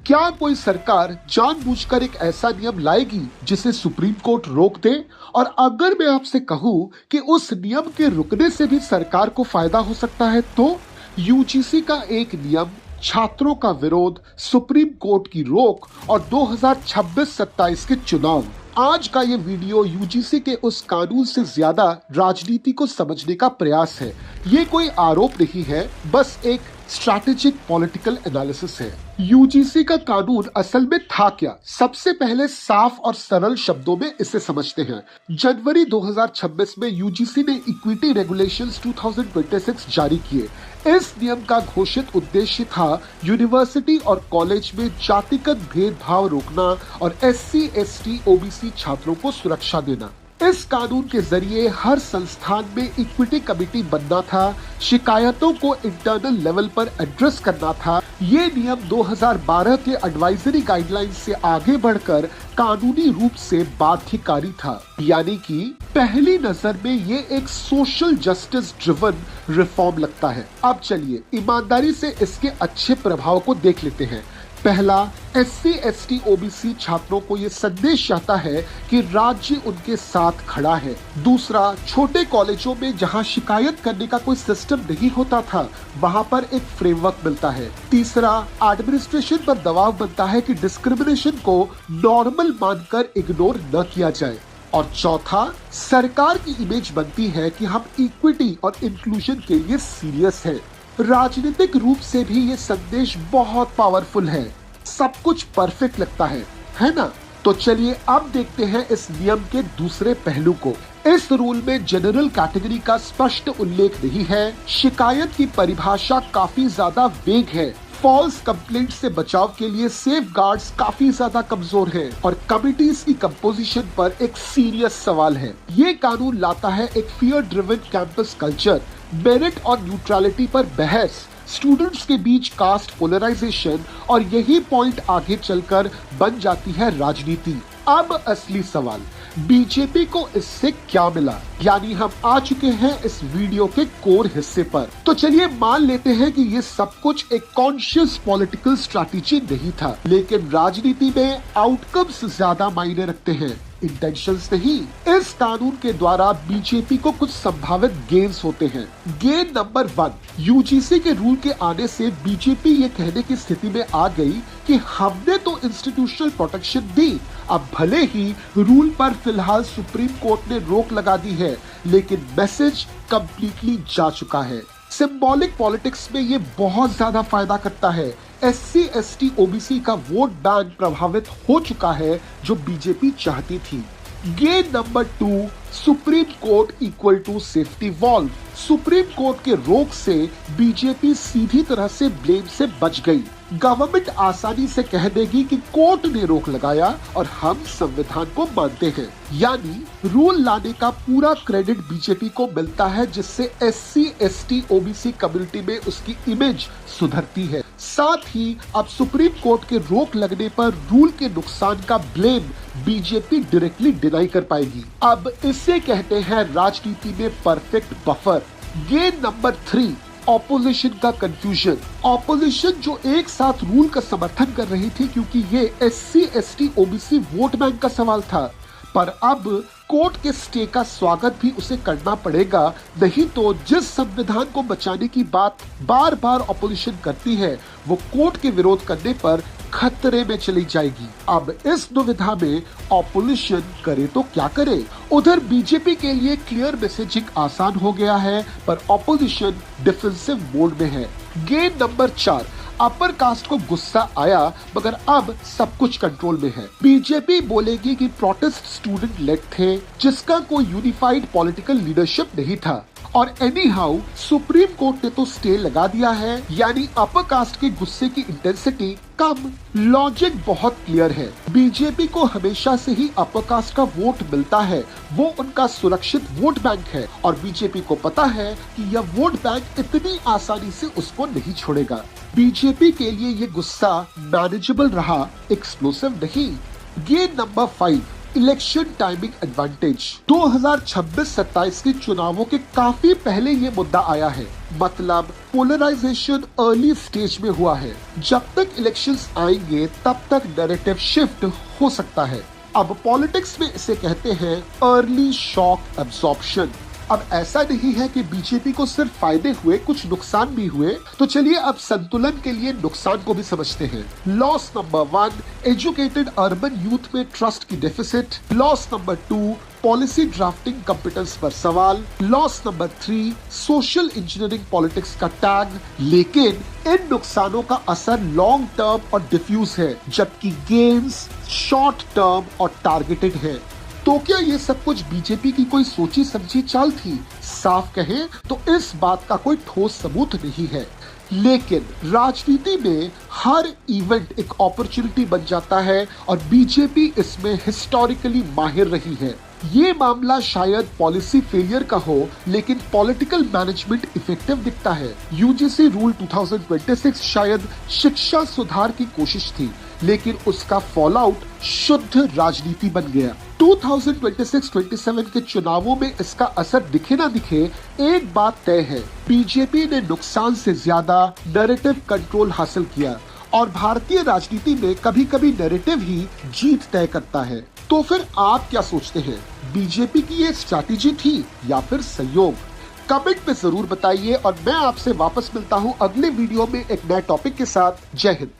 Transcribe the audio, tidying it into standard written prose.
क्या कोई सरकार जानबूझकर एक ऐसा नियम लाएगी जिसे सुप्रीम कोर्ट रोक दे? और अगर मैं आपसे कहूं कि उस नियम के रुकने से भी सरकार को फायदा हो सकता है तो यूजीसी का एक नियम, छात्रों का विरोध, सुप्रीम कोर्ट की रोक और 2026-27 के चुनाव। आज का ये वीडियो यूजीसी के उस कानून से ज्यादा राजनीति को समझने का प्रयास है। ये कोई आरोप नहीं है, बस एक स्ट्रैटेजिक पॉलिटिकल एनालिसिस है। यूजीसी का कानून असल में था क्या? सबसे पहले साफ और सरल शब्दों में इसे समझते हैं। जनवरी 2026 में यूजीसी ने इक्विटी रेगुलेशंस 2026 जारी किए। इस नियम का घोषित उद्देश्य था यूनिवर्सिटी और कॉलेज में जातिगत भेदभाव रोकना और एससी, एसटी, ओबीसी छात्रों को सुरक्षा देना। इस कानून के जरिए हर संस्थान में इक्विटी कमेटी बनना था, शिकायतों को इंटरनल लेवल पर एड्रेस करना था। ये नियम 2012 के एडवाइजरी गाइडलाइंस से आगे बढ़कर कानूनी रूप से बाध्यकारी था। यानी कि पहली नजर में ये एक सोशल जस्टिस ड्रिवन रिफॉर्म लगता है। अब चलिए ईमानदारी से इसके अच्छे प्रभाव को देख लेते हैं। पहला, एससी, एसटी, ओबीसी छात्रों को ये संदेश जाता है कि राज्य उनके साथ खड़ा है। दूसरा, छोटे कॉलेजों में जहां शिकायत करने का कोई सिस्टम नहीं होता था, वहां पर एक फ्रेमवर्क मिलता है। तीसरा, एडमिनिस्ट्रेशन पर दबाव बनता है कि डिस्क्रिमिनेशन को नॉर्मल मानकर इग्नोर न किया जाए। और चौथा, सरकार की इमेज बनती है कि हम इक्विटी और इंक्लूजन के लिए सीरियस हैं। राजनीतिक रूप से भी ये संदेश बहुत पावरफुल है। सब कुछ परफेक्ट लगता है ना? तो चलिए अब देखते हैं इस नियम के दूसरे पहलू को। इस रूल में जनरल कैटेगरी का स्पष्ट उल्लेख नहीं है। शिकायत की परिभाषा काफी ज्यादा वेग है। फॉल्स कंप्लेंट से बचाव के लिए सेफगार्ड्स काफी ज्यादा कमजोर हैं और कमिटीज की कंपोजिशन पर एक सीरियस सवाल है। ये कानून लाता है एक fear driven campus culture, merit और न्यूट्रलिटी पर बहस, स्टूडेंट्स के बीच कास्ट पोलराइजेशन, और यही पॉइंट आगे चलकर बन जाती है राजनीति। अब असली सवाल, बीजेपी को इससे क्या मिला? यानी हम आ चुके हैं इस वीडियो के कोर हिस्से पर। तो चलिए मान लेते हैं कि ये सब कुछ एक कॉन्शियस पॉलिटिकल स्ट्रैटेजी नहीं था, लेकिन राजनीति में आउटकम्स ज्यादा मायने रखते हैं, इंटेंशंस नहीं। इस कानून के द्वारा बीजेपी को कुछ संभावित गेन्स होते हैं। गेन नंबर 1, यूजीसी के रूल के आने से बीजेपी ये कहने की स्थिति में आ गई कि हमने तो इंस्टीट्यूशनल प्रोटेक्शन दी, अब भले ही रूल पर फिलहाल सुप्रीम कोर्ट ने रोक लगा दी है, लेकिन मैसेज कंप्लीटली जा चुका है। सिंबॉलिक पॉलिटिक्स में ये बहुत ज्यादा फायदा करता है। एससी, एसटी, ओबीसी का वोट बैंक प्रभावित हो चुका है, जो बीजेपी चाहती थी। Gain number 2, Supreme Court equal to safety valve. Supreme Court के रोक से बीजेपी सीधी तरह से ब्लेम से बच गई। गवर्नमेंट आसानी से कह देगी कि कोर्ट ने रोक लगाया और हम संविधान को मानते हैं। यानी रूल लाने का पूरा क्रेडिट बीजेपी को मिलता है, जिससे एससी, एसटी, ओबीसी कम्युनिटी में उसकी इमेज सुधरती है। साथ ही अब सुप्रीम कोर्ट के रोक लगने पर रूल के नुकसान का ब्लेम बीजेपी डायरेक्टली डिनाई कर पाएगी। अब इसे कहते हैं राजनीति में perfect buffer. Gain number 3, opposition का कंफ्यूजन। ऑपोजिशन जो एक साथ रूल का समर्थन कर रही थी, क्योंकि ये SC, ST, OBC vote bank का सवाल था, पर अब कोर्ट के स्टे का स्वागत भी उसे करना पड़ेगा, नहीं तो जिस संविधान को बचाने की बात बार बार ऑपोजिशन करती है, वो कोर्ट के विरोध करने पर खतरे में चली जाएगी। अब इस दुविधा में ऑपोजिशन करे तो क्या करे? उधर बीजेपी के लिए क्लियर मैसेजिंग आसान हो गया है, पर ऑपोजिशन डिफेंसिव मोड में है। गेन नंबर 4, अपर कास्ट को गुस्सा आया, मगर अब सब कुछ कंट्रोल में है। बीजेपी बोलेगी कि प्रोटेस्ट स्टूडेंट लेड थे, जिसका कोई यूनिफाइड पॉलिटिकल लीडरशिप नहीं था। और एनी हाउ सुप्रीम कोर्ट ने तो स्टे लगा दिया है, यानी अपर कास्ट के गुस्से की इंटेंसिटी कम। लॉजिक बहुत क्लियर है। बीजेपी को हमेशा से ही अपर कास्ट का वोट मिलता है, वो उनका सुरक्षित वोट बैंक है, और बीजेपी को पता है कि यह वोट बैंक इतनी आसानी से उसको नहीं छोड़ेगा। बीजेपी के लिए ये गुस्सा मैनेजेबल रहा, एक्सप्लोसिव नहीं। Gain number 5, election timing advantage. 2026-27 के चुनावों के काफी पहले ये मुद्दा आया है, मतलब पोलराइजेशन अर्ली स्टेज में हुआ है। जब तक इलेक्शंस आएंगे तब तक नैरेटिव शिफ्ट हो सकता है। अब पॉलिटिक्स में इसे कहते हैं अर्ली शॉक एब्जॉर्प्शन। अब ऐसा नहीं है कि बीजेपी को सिर्फ फायदे हुए, कुछ नुकसान भी हुए। तो चलिए अब संतुलन के लिए नुकसान को भी समझते हैं। Loss number 1, educated urban youth में ट्रस्ट की deficit. Loss number 2, policy drafting competence पर सवाल। Loss number 3, social engineering politics का टैग। लेकिन इन नुकसानों का असर लॉन्ग टर्म और डिफ्यूज है, जबकि गेन्स शॉर्ट टर्म और टारगेटेड है। तो क्या ये सब कुछ बीजेपी की कोई सोची समझी चाल थी? साफ कहें तो इस बात का कोई ठोस सबूत नहीं है। लेकिन राजनीति में हर इवेंट एक अपॉर्चुनिटी बन जाता है और बीजेपी इसमें हिस्टोरिकली माहिर रही है। ये मामला शायद पॉलिसी फेलियर का हो, लेकिन पॉलिटिकल मैनेजमेंट इफेक्टिव दिखता है। यूजीसी रूल 2026 शायद शिक्षा सुधार की कोशिश थी, लेकिन उसका फॉलआउट शुद्ध राजनीति बन गया। 2026-27 के चुनावों में इसका असर दिखे ना दिखे, एक बात तय है, बीजेपी ने नुकसान से ज्यादा नैरेटिव कंट्रोल हासिल किया। और भारतीय राजनीति में कभी कभी नैरेटिव ही जीत तय करता है। तो फिर आप क्या सोचते हैं, बीजेपी की ये स्ट्रैटेजी थी या फिर संयोग? कमेंट में जरूर बताइए और मैं आपसे वापस मिलता हूं अगले वीडियो में एक नए टॉपिक के साथ। जय हिंद।